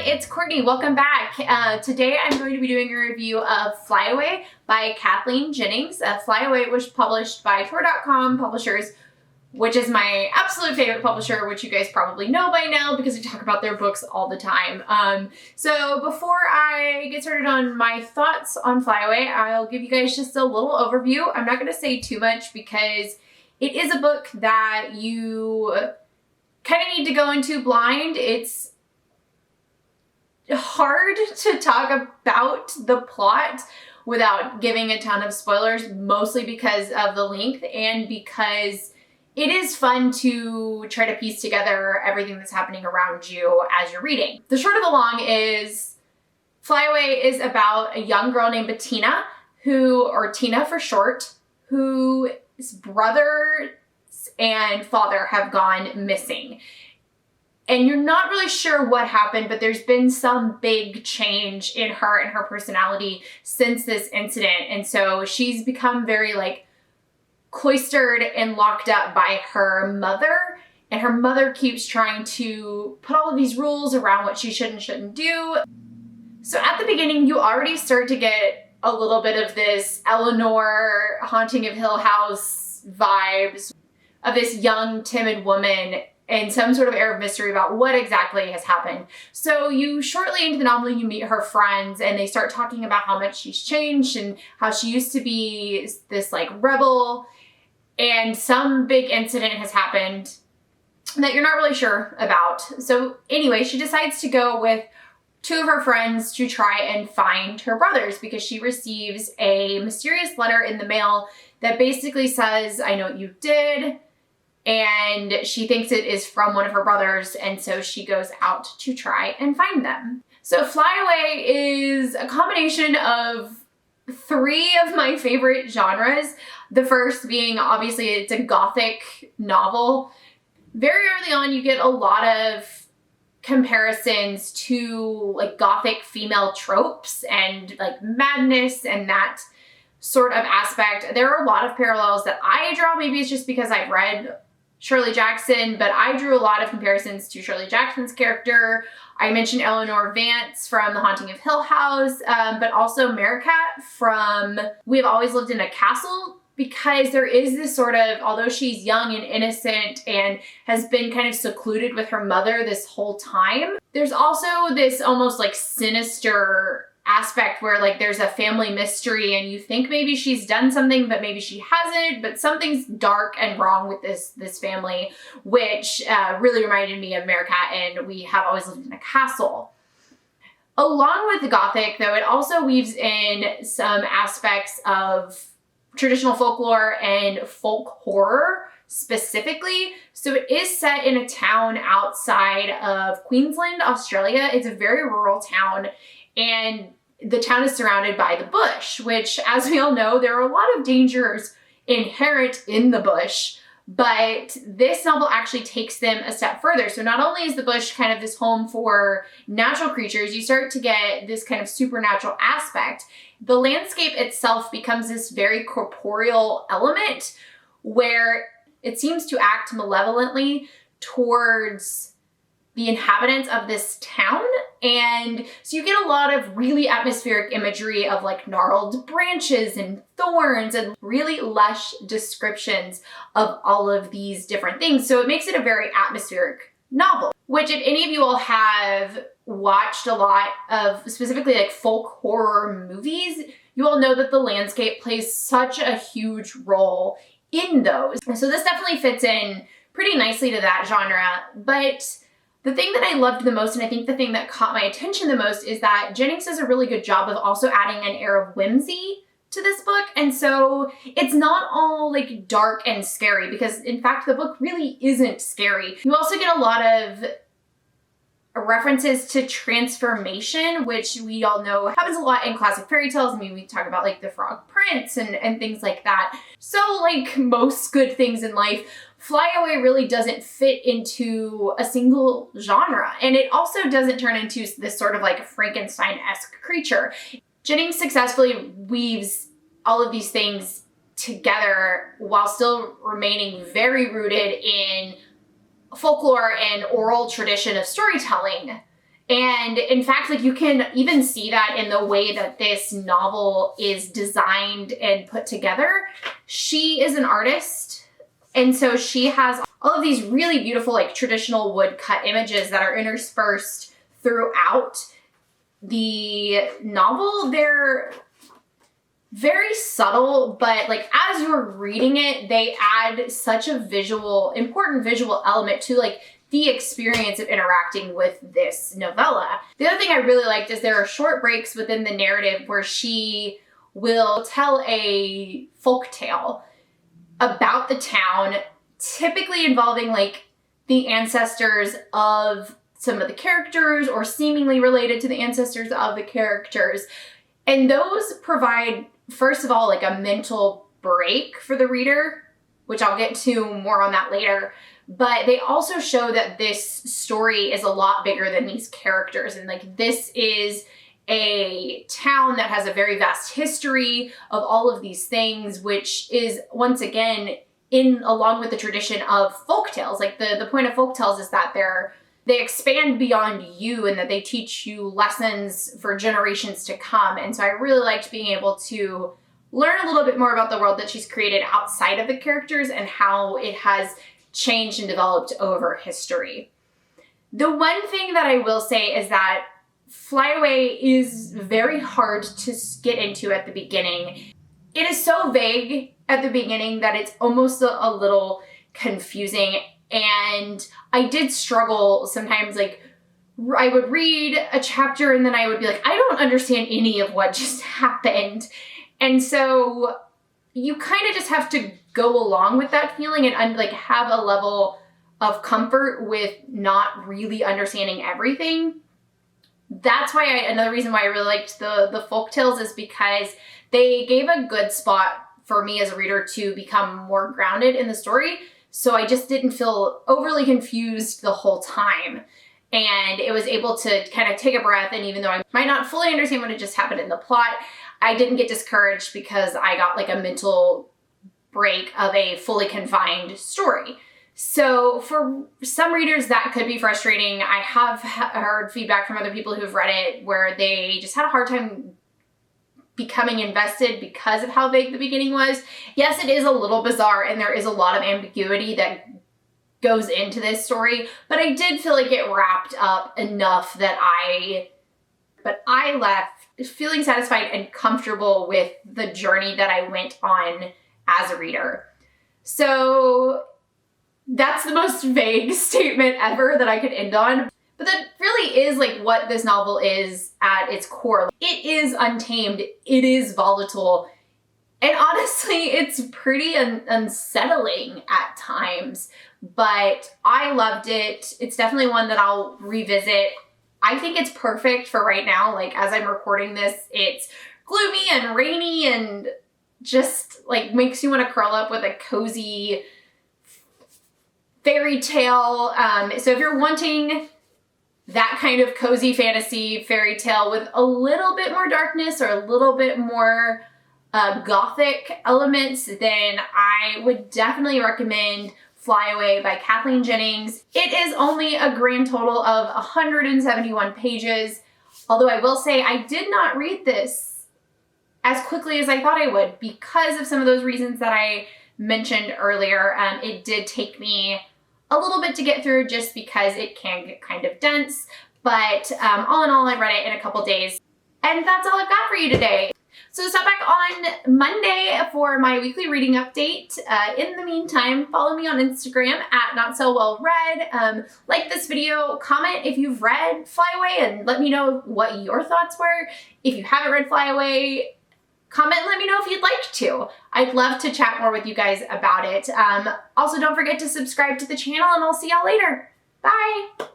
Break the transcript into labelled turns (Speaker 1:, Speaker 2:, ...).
Speaker 1: it's Courtney. Welcome back. Today I'm going to be doing a review of Flyaway by Kathleen Jennings. Flyaway was published by Tor.com Publishers, which is my absolute favorite publisher, which you guys probably know by now because I talk about their books all the time. So before I get started on my thoughts on Flyaway, I'll give you guys just a little overview. I'm not going to say too much because it is a book that you kind of need to go into blind. It's hard to talk about the plot without giving a ton of spoilers, mostly because of the length and because it is fun to try to piece together everything that's happening around you as you're reading. The short of the long is Flyaway is about a young girl named Bettina, or Tina for short, whose brother and father have gone missing. And you're not really sure what happened, but there's been some big change in her and her personality since this incident. And so she's become very cloistered and locked up by her mother. And her mother keeps trying to put all of these rules around what she should and shouldn't do. So at the beginning, you already start to get a little bit of this Eleanor Haunting of Hill House vibes of this young, timid woman and some sort of air of mystery about what exactly has happened. So you shortly into the novel, you meet her friends and they start talking about how much she's changed and how she used to be this rebel, and some big incident has happened that you're not really sure about. So anyway, she decides to go with two of her friends to try and find her brothers because she receives a mysterious letter in the mail that basically says, "I know what you did." And she thinks it is from one of her brothers, and so she goes out to try and find them. So Flyaway is a combination of three of my favorite genres. The first being, obviously, it's a gothic novel. Very early on, you get a lot of comparisons to gothic female tropes and madness and that sort of aspect. There are a lot of parallels that I draw. Maybe it's just because I've read Shirley Jackson, but I drew a lot of comparisons to Shirley Jackson's character. I mentioned Eleanor Vance from The Haunting of Hill House, but also Merricat from We Have Always Lived in a Castle, because there is this sort of, although she's young and innocent and has been kind of secluded with her mother this whole time, there's also this almost sinister aspect where there's a family mystery and you think maybe she's done something, but maybe she hasn't, but something's dark and wrong with this family, which really reminded me of Merricat and We Have Always Lived in a Castle. Along with the Gothic, though, it also weaves in some aspects of traditional folklore and folk horror specifically. So it is set in a town outside of Queensland, Australia. It's a very rural town, and the town is surrounded by the bush, which, as we all know, there are a lot of dangers inherent in the bush, but this novel actually takes them a step further. So not only is the bush kind of this home for natural creatures, you start to get this kind of supernatural aspect. The landscape itself becomes this very corporeal element where it seems to act malevolently towards the inhabitants of this town. And so you get a lot of really atmospheric imagery of gnarled branches and thorns and really lush descriptions of all of these different things. So it makes it a very atmospheric novel, which if any of you all have watched a lot of specifically folk horror movies, you all know that the landscape plays such a huge role in those. So this definitely fits in pretty nicely to that genre. But the thing that I loved the most, and I think the thing that caught my attention the most, is that Jennings does a really good job of also adding an air of whimsy to this book. And so it's not all dark and scary, because in fact, the book really isn't scary. You also get a lot of references to transformation, which we all know happens a lot in classic fairy tales. I mean, we talk about the Frog Prince and things like that. So most good things in life, Flyaway really doesn't fit into a single genre. And it also doesn't turn into this sort of Frankenstein-esque creature. Jennings successfully weaves all of these things together while still remaining very rooted in folklore and oral tradition of storytelling. And in fact, like you can even see that in the way that this novel is designed and put together. She is an artist, and so she has all of these really beautiful, like traditional woodcut images that are interspersed throughout the novel. They're very subtle, but like as you're reading it, they add such a important visual element to like the experience of interacting with this novella. The other thing I really liked is there are short breaks within the narrative where she will tell a folk tale about the town, typically involving like the ancestors of some of the characters or seemingly related to the ancestors of the characters. And those provide, first of all, like a mental break for the reader, which I'll get to more on that later. But they also show that this story is a lot bigger than these characters. And like this is a town that has a very vast history of all of these things, which is once again along with the tradition of folktales. Like the point of folktales is that they expand beyond you and that they teach you lessons for generations to come. And so I really liked being able to learn a little bit more about the world that she's created outside of the characters and how it has changed and developed over history. The one thing that I will say is that Flyaway is very hard to get into at the beginning. It is so vague at the beginning that it's almost a little confusing, and I did struggle sometimes. Like I would read a chapter and then I would be like, I don't understand any of what just happened. And so you kind of just have to go along with that feeling and like have a level of comfort with not really understanding everything. That's why another reason why I really liked the folktales is because they gave a good spot for me as a reader to become more grounded in the story. So I just didn't feel overly confused the whole time. And it was able to kind of take a breath. And even though I might not fully understand what had just happened in the plot, I didn't get discouraged because I got like a mental break of a fully confined story. So for some readers that could be frustrating. I have heard feedback from other people who've read it where they just had a hard time becoming invested because of how vague the beginning was. Yes, it is a little bizarre and there is a lot of ambiguity that goes into this story, but I did feel like it wrapped up enough that I left feeling satisfied and comfortable with the journey that I went on as a reader. So that's the most vague statement ever that I could end on. But that really is like what this novel is at its core. It is untamed, it is volatile, and honestly, it's pretty unsettling at times, but I loved it. It's definitely one that I'll revisit. I think it's perfect for right now. Like as I'm recording this, it's gloomy and rainy and just like makes you want to curl up with a cozy fairy tale. So if you're wanting that kind of cozy fantasy fairy tale with a little bit more darkness or a little bit more gothic elements, then I would definitely recommend Flyaway by Kathleen Jennings. It is only a grand total of 171 pages, although I will say I did not read this as quickly as I thought I would because of some of those reasons that I mentioned earlier. It did take me a little bit to get through just because it can get kind of dense, but all in all, I read it in a couple days. And that's all I've got for you today. So stop back on Monday for my weekly reading update. In the meantime, follow me on Instagram at notsowellread. Like this video, comment if you've read Flyaway and let me know what your thoughts were. If you haven't read Flyaway, comment and let me know if you'd like to. I'd love to chat more with you guys about it. Also, don't forget to subscribe to the channel and I'll see y'all later. Bye!